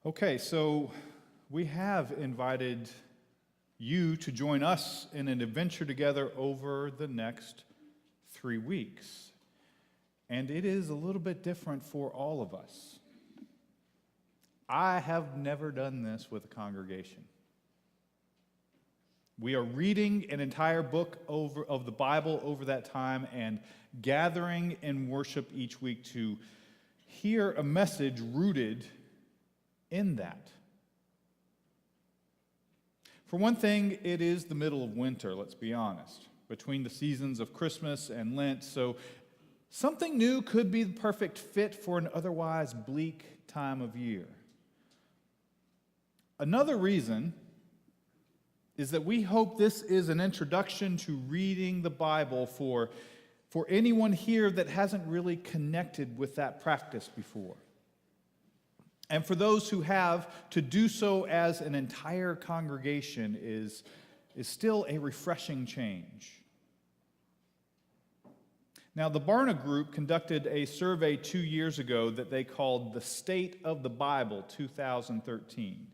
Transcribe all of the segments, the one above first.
Okay, so we have invited you to join us in an adventure together over the next 3 weeks. And it is a little bit different for all of us. I have never done this with a congregation. We are reading an entire book of the Bible over that time and gathering in worship each week to hear a message rooted in that. For one thing, it is the middle of winter, let's be honest, between the seasons of Christmas and Lent, so something new could be the perfect fit for an otherwise bleak time of year. Another reason is that we hope this is an introduction to reading the Bible for anyone here that hasn't really connected with that practice before. And for those who have, to do so as an entire congregation is still a refreshing change. Now, the Barna Group conducted a survey 2 years ago that they called the State of the Bible 2013.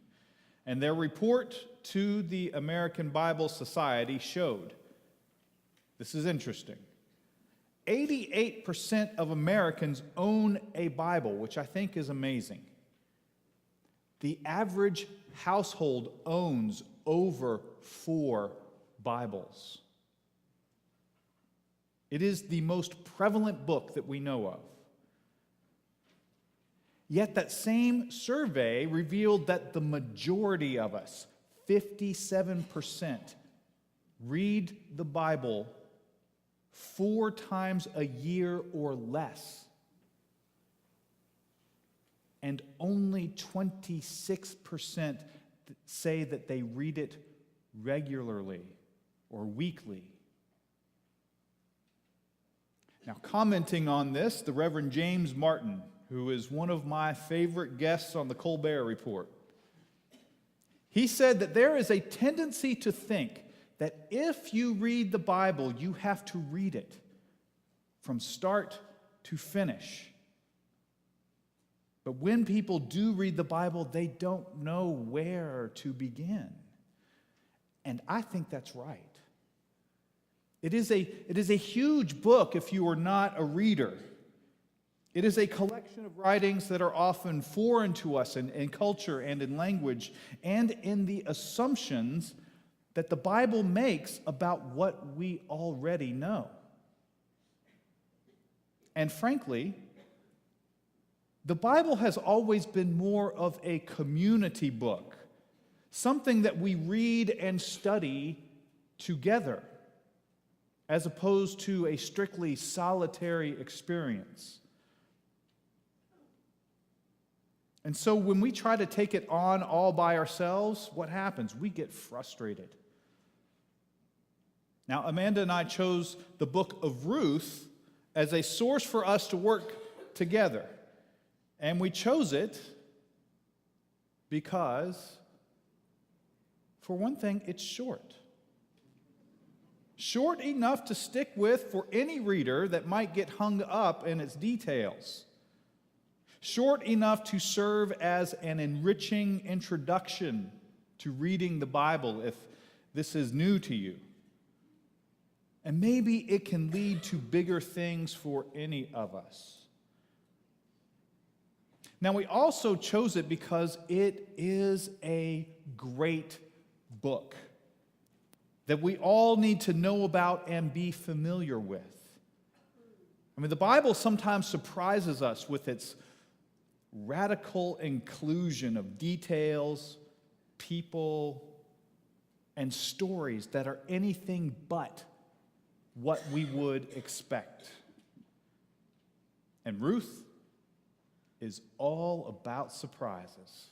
And their report to the American Bible Society showed, this is interesting, 88% of Americans own a Bible, which I think is amazing. The average household owns over 4 Bibles. It is the most prevalent book that we know of. Yet that same survey revealed that the majority of us, 57%, read the Bible 4 times a year or less. And only 26% say that they read it regularly or weekly. Now, commenting on this, the Reverend James Martin, who is one of my favorite guests on the Colbert Report, he said that there is a tendency to think that if you read the Bible, you have to read it from start to finish. But when people do read the Bible, they don't know where to begin. And I think that's right. It is a huge book if you are not a reader. It is a collection of writings that are often foreign to us in culture and in language and in the assumptions that the Bible makes about what we already know. And frankly, the Bible has always been more of a community book, something that we read and study together, as opposed to a strictly solitary experience. And so when we try to take it on all by ourselves, what happens? We get frustrated. Now, Amanda and I chose the book of Ruth as a source for us to work together. And we chose it because, for one thing, it's short. Short enough to stick with for any reader that might get hung up in its details. Short enough to serve as an enriching introduction to reading the Bible if this is new to you. And maybe it can lead to bigger things for any of us. Now, we also chose it because it is a great book that we all need to know about and be familiar with. I mean, the Bible sometimes surprises us with its radical inclusion of details, people, and stories that are anything but what we would expect. And Ruth is all about surprises.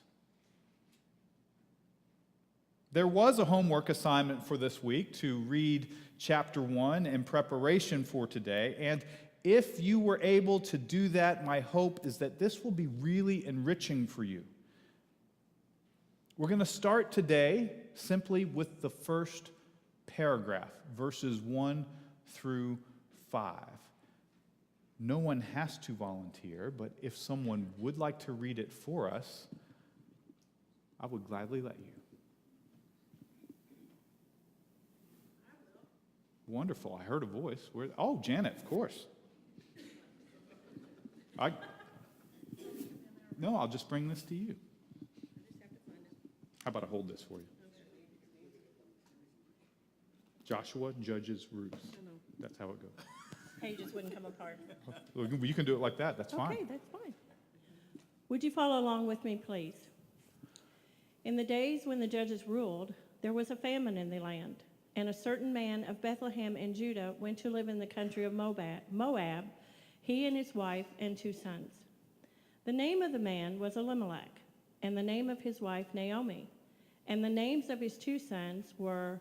There was a homework assignment for this week to read chapter 1 in preparation for today, and if you were able to do that, my hope is that this will be really enriching for you. We're going to start today simply with the first paragraph, verses 1 through 5. No one has to volunteer, but if someone would like to read it for us, I would gladly let you. Wonderful. I heard a voice. Oh, Janet, of course. No, I'll just bring this to you. How about I hold this for you? Joshua judges Ruth. That's how it goes. Pages wouldn't come apart. Well, you can do it like that. That's fine. Okay, that's fine. Would you follow along with me, please? In the days when the judges ruled, there was a famine in the land, and a certain man of Bethlehem in Judah went to live in the country of Moab, he and his wife and 2 sons. The name of the man was Elimelech, and the name of his wife Naomi, and the names of his 2 sons were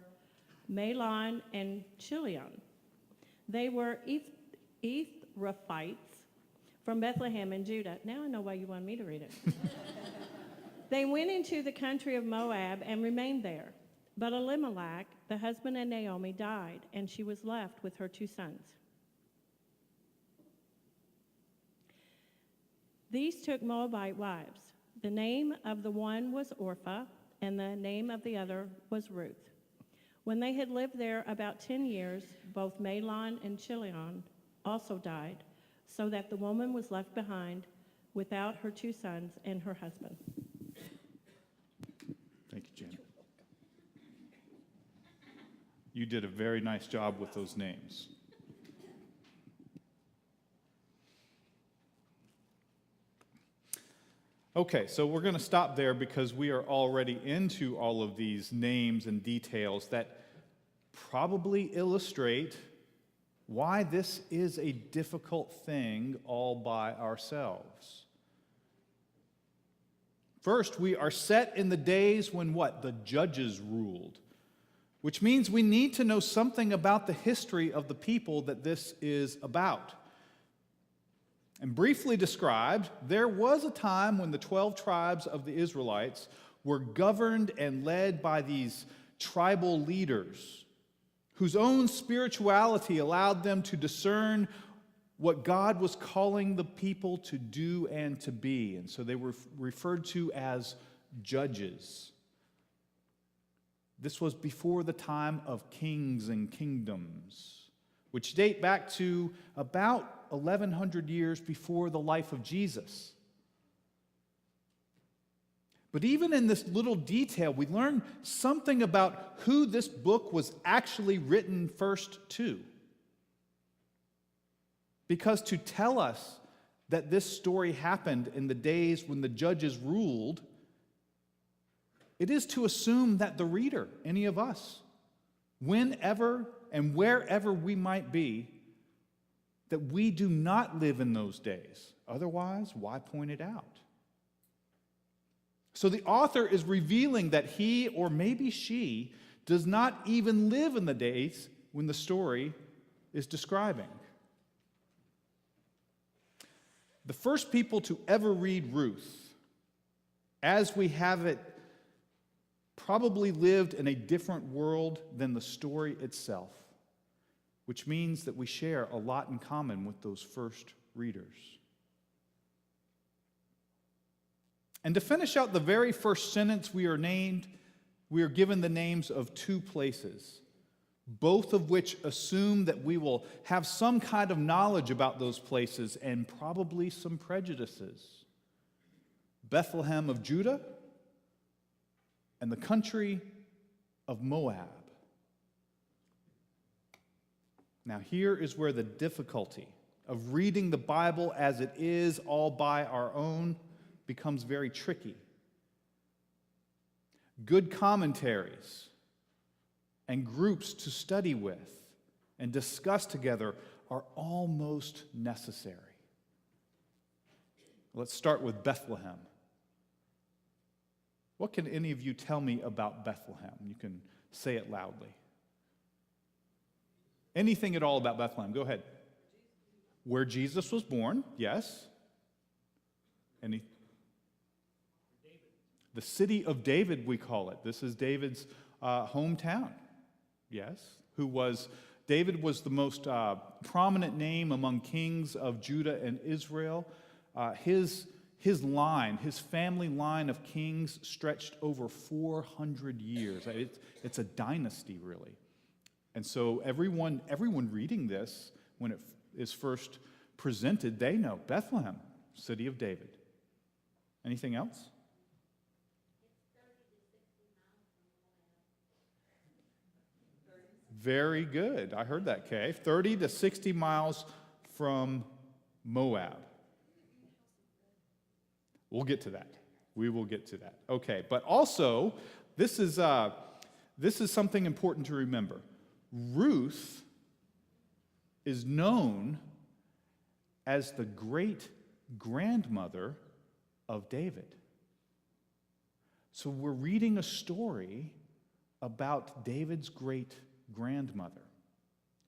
Mahlon and Chilion. They were Ephrathites from Bethlehem in Judah. Now I know why you wanted me to read it. They went into the country of Moab and remained there. But Elimelech, the husband of Naomi, died, and she was left with her 2 sons. These took Moabite wives. The name of the one was Orpah, and the name of the other was Ruth. When they had lived there about 10 years, both Mahlon and Chilion also died, so that the woman was left behind without her 2 sons and her husband. Thank you, Janet. You did a very nice job with those names. Okay, so we're going to stop there because we are already into all of these names and details that probably illustrate why this is a difficult thing all by ourselves. First, we are set in the days when what? The judges ruled, which means we need to know something about the history of the people that this is about. And briefly described, there was a time when the 12 tribes of the Israelites were governed and led by these tribal leaders whose own spirituality allowed them to discern what God was calling the people to do and to be. And so they were referred to as judges. This was before the time of kings and kingdoms, which date back to about 1,100 years before the life of Jesus. But even in this little detail, we learn something about who this book was actually written first to. Because to tell us that this story happened in the days when the judges ruled, it is to assume that the reader, any of us, whenever and wherever we might be, that we do not live in those days. Otherwise, why point it out? So the author is revealing that he, or maybe she, does not even live in the days when the story is describing. The first people to ever read Ruth, as we have it, probably lived in a different world than the story itself, which means that we share a lot in common with those first readers. And to finish out the very first sentence, we are given the names of 2 places, both of which assume that we will have some kind of knowledge about those places and probably some prejudices. Bethlehem of Judah and the country of Moab. Now, here is where the difficulty of reading the Bible as it is all by our own becomes very tricky. Good commentaries and groups to study with and discuss together are almost necessary. Let's start with Bethlehem. What can any of you tell me about Bethlehem? You can say it loudly. Anything at all about Bethlehem? Go ahead. Where Jesus was born, yes. The city of David, we call it. This is David's hometown, yes. David was the most prominent name among kings of Judah and Israel. His his family line of kings stretched over 400 years. It's a dynasty, really. And so everyone reading this, when it is first presented, they know Bethlehem, city of David. Anything else? Very good. I heard that, Kay. 30 to 60 miles from Moab. We'll get to that. We will get to that. Okay, but also, this is something important to remember. Ruth is known as the great-grandmother of David. So we're reading a story about David's great-grandmother,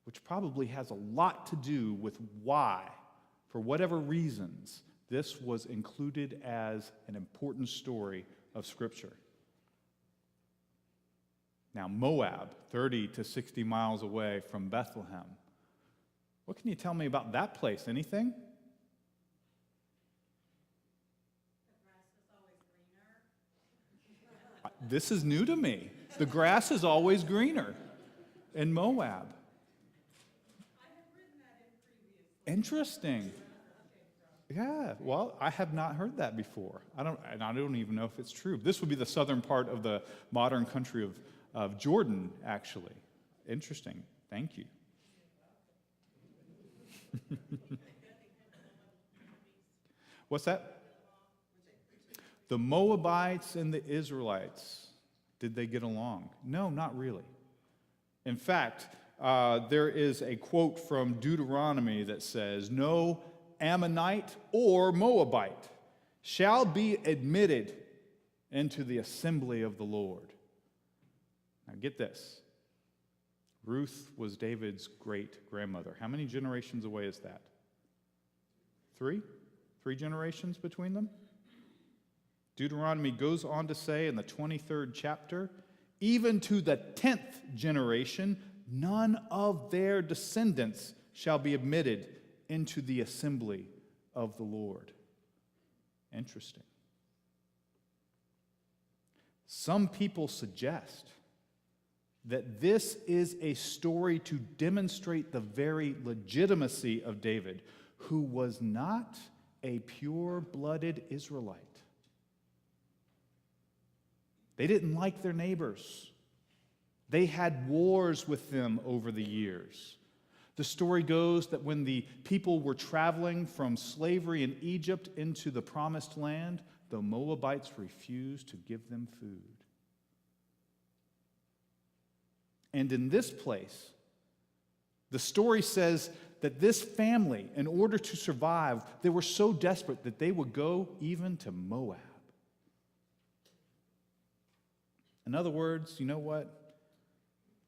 which probably has a lot to do with why, for whatever reasons, this was included as an important story of Scripture. Now, Moab, 30 to 60 miles away from Bethlehem. What can you tell me about that place? Anything? This is new to me. The grass is always greener in Moab. Interesting. Yeah, well, I have not heard that before. I don't even know if it's true. This would be the southern part of the modern country of Jordan, actually. Interesting. Thank you. What's that? The Moabites and the Israelites, did they get along? No, not really. In fact, there is a quote from Deuteronomy that says, "No Ammonite or Moabite shall be admitted into the assembly of the Lord." Now get this. Ruth was David's great-grandmother. How many generations away is that? 3? 3 generations between them? Deuteronomy goes on to say in the 23rd chapter, even to the 10th generation, none of their descendants shall be admitted into the assembly of the Lord. Interesting. Some people suggest that this is a story to demonstrate the very legitimacy of David, who was not a pure-blooded Israelite. They didn't like their neighbors. They had wars with them over the years. The story goes that when the people were traveling from slavery in Egypt into the promised land, the Moabites refused to give them food. And in this place, the story says that this family, in order to survive, they were so desperate that they would go even to Moab. In other words, you know what?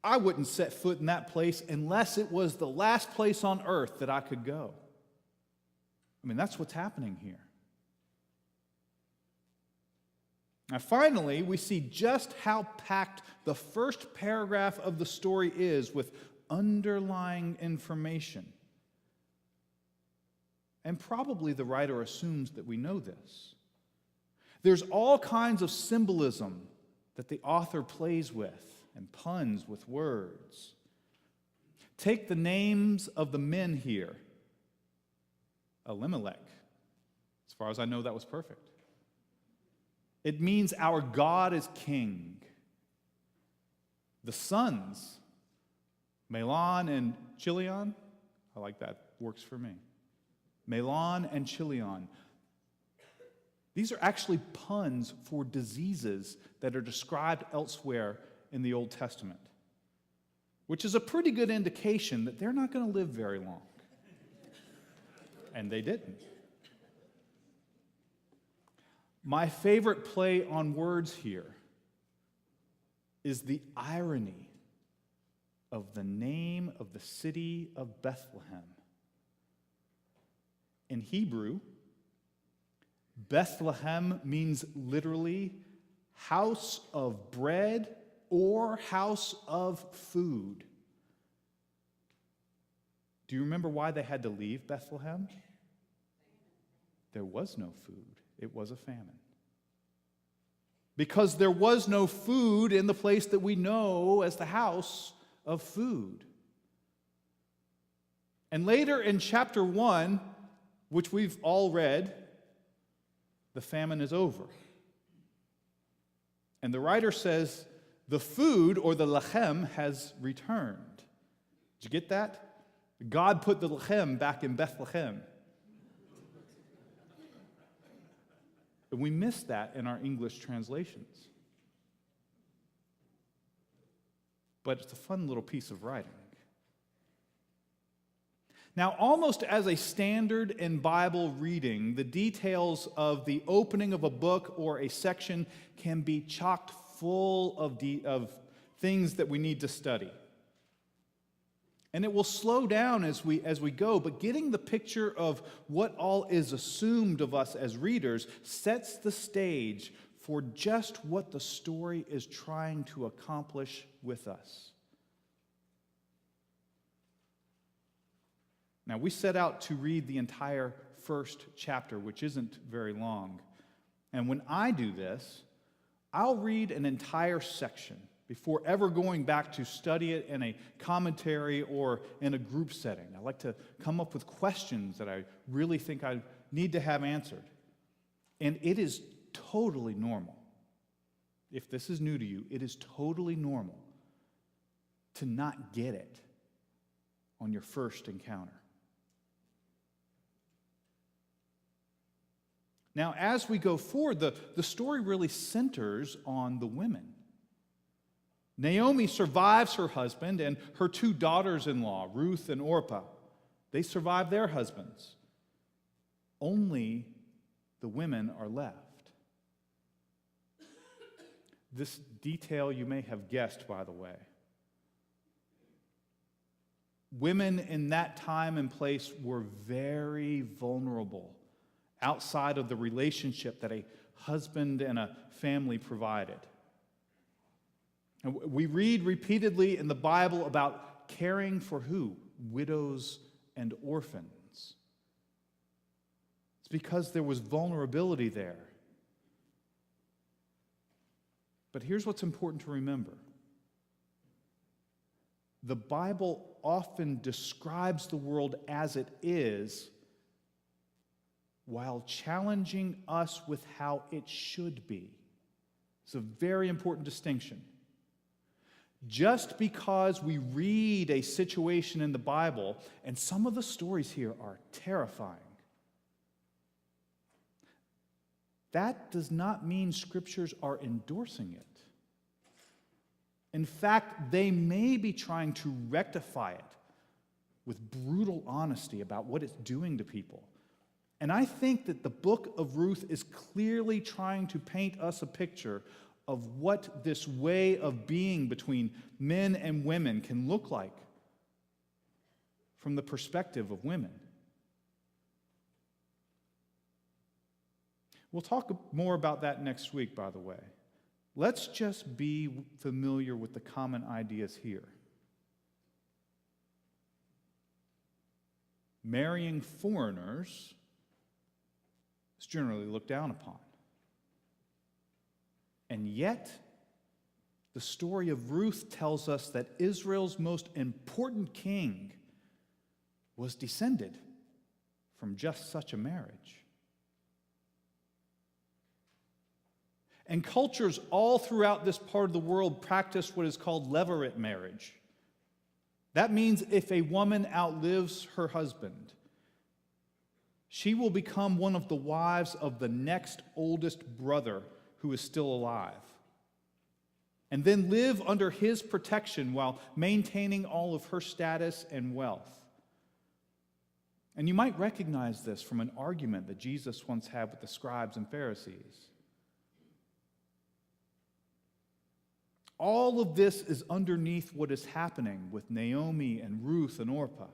I wouldn't set foot in that place unless it was the last place on earth that I could go. I mean, that's what's happening here. Now, finally, we see just how packed the first paragraph of the story is with underlying information. And probably the writer assumes that we know this. There's all kinds of symbolism that the author plays with and puns with words. Take the names of the men here. Elimelech. As far as I know, that was perfect. It means our God is king. The sons, Mahlon and Chilion, I like that, works for me. Mahlon and Chilion. These are actually puns for diseases that are described elsewhere in the Old Testament, which is a pretty good indication that they're not going to live very long. And they didn't. My favorite play on words here is the irony of the name of the city of Bethlehem. In Hebrew, Bethlehem means literally house of bread or house of food. Do you remember why they had to leave Bethlehem? There was no food. It was a famine. Because there was no food in the place that we know as the house of food. And later in chapter 1, which we've all read, the famine is over. And the writer says, the food, or the lechem, has returned. Did you get that? God put the lechem back in Bethlehem. And we miss that in our English translations. But it's a fun little piece of writing. Now, almost as a standard in Bible reading, the details of the opening of a book or a section can be chocked full of things that we need to study. And it will slow down as we go, but getting the picture of what all is assumed of us as readers sets the stage for just what the story is trying to accomplish with us. Now, we set out to read the entire first chapter, which isn't very long. And when I do this, I'll read an entire section before ever going back to study it in a commentary or in a group setting. I like to come up with questions that I really think I need to have answered. And it is totally normal. If this is new to you, it is totally normal to not get it on your first encounter. Now, as we go forward, the story really centers on the women. Naomi survives her husband and her two daughters-in-law, Ruth and Orpah. They survive their husbands. Only the women are left. This detail you may have guessed, by the way. Women in that time and place were very vulnerable outside of the relationship that a husband and a family provided. And we read repeatedly in the Bible about caring for who? Widows and orphans. It's because there was vulnerability there. But here's what's important to remember. The Bible often describes the world as it is while challenging us with how it should be. It's a very important distinction. Just because we read a situation in the Bible, and some of the stories here are terrifying, that does not mean scriptures are endorsing it. In fact, they may be trying to rectify it with brutal honesty about what it's doing to people. And I think that the book of Ruth is clearly trying to paint us a picture of what this way of being between men and women can look like from the perspective of women. We'll talk more about that next week, by the way. Let's just be familiar with the common ideas here. Marrying foreigners is generally looked down upon. And yet, the story of Ruth tells us that Israel's most important king was descended from just such a marriage. And cultures all throughout this part of the world practice what is called levirate marriage. That means if a woman outlives her husband, she will become one of the wives of the next oldest brother who is still alive, and then live under his protection while maintaining all of her status and wealth. And you might recognize this from an argument that Jesus once had with the scribes and Pharisees. All of this is underneath what is happening with Naomi and Ruth and Orpah.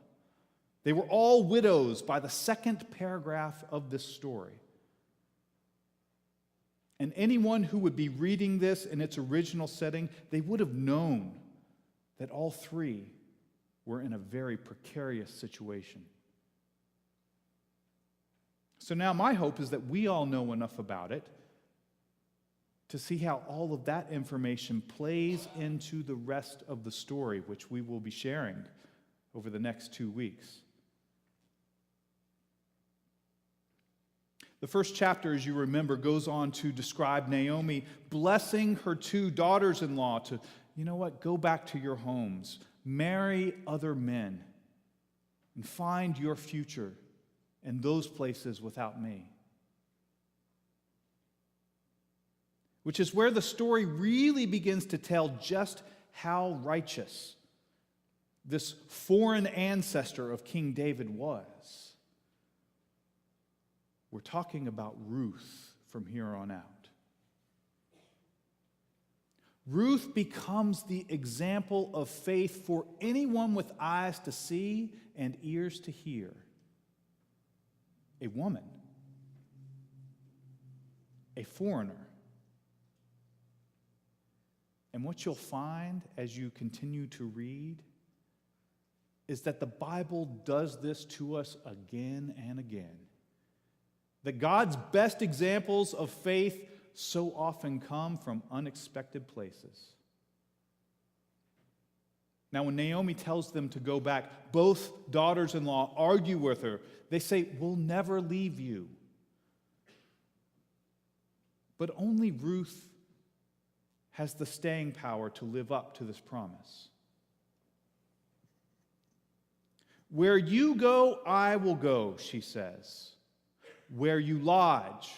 They were all widows by the second paragraph of this story. And anyone who would be reading this in its original setting, they would have known that all three were in a very precarious situation. So now my hope is that we all know enough about it to see how all of that information plays into the rest of the story, which we will be sharing over the next 2 weeks. The first chapter, as you remember, goes on to describe Naomi blessing her 2 daughters-in-law to, go back to your homes, marry other men, and find your future in those places without me. Which is where the story really begins to tell just how righteous this foreign ancestor of King David was. We're talking about Ruth from here on out. Ruth becomes the example of faith for anyone with eyes to see and ears to hear. A woman, a foreigner. And what you'll find as you continue to read is that the Bible does this to us again and again. That God's best examples of faith so often come from unexpected places. Now, when Naomi tells them to go back, both daughters-in-law argue with her. They say, "We'll never leave you." But only Ruth has the staying power to live up to this promise. "Where you go, I will go," she says. "Where you lodge,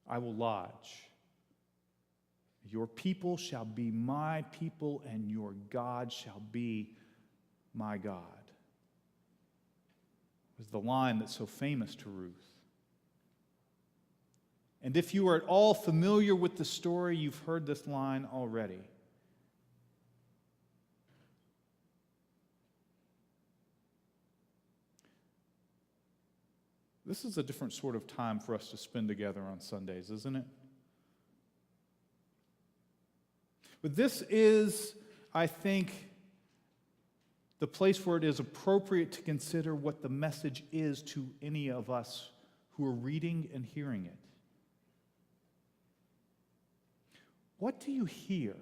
I will lodge. Your people shall be my people, and your God shall be my God." It was the line that's so famous to Ruth. And if you are at all familiar with the story, you've heard this line already. This is a different sort of time for us to spend together on Sundays, isn't it? But this is, I think, the place where it is appropriate to consider what the message is to any of us who are reading and hearing it. What do you hear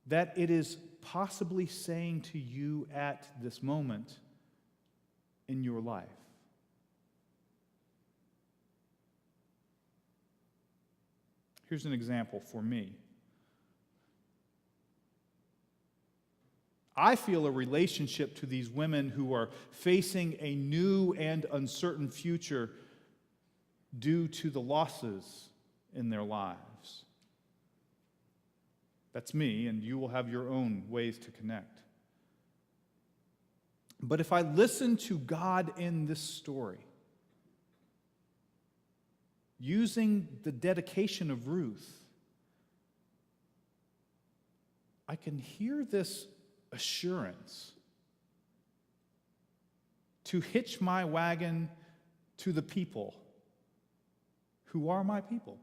that it is possibly saying to you at this moment in your life? Here's an example for me. I feel a relationship to these women who are facing a new and uncertain future due to the losses in their lives. That's me, and you will have your own ways to connect. But if I listen to God in this story, using the dedication of Ruth, I can hear this assurance to hitch my wagon to the people who are my people,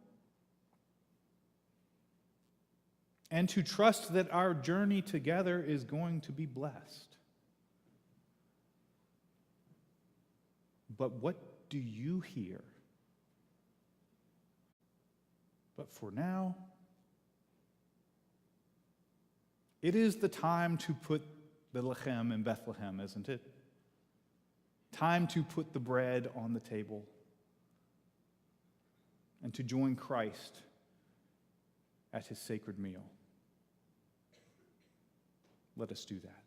and to trust that our journey together is going to be blessed. But what do you hear? But for now, it is the time to put the lechem in Bethlehem, isn't it? Time to put the bread on the table and to join Christ at his sacred meal. Let us do that.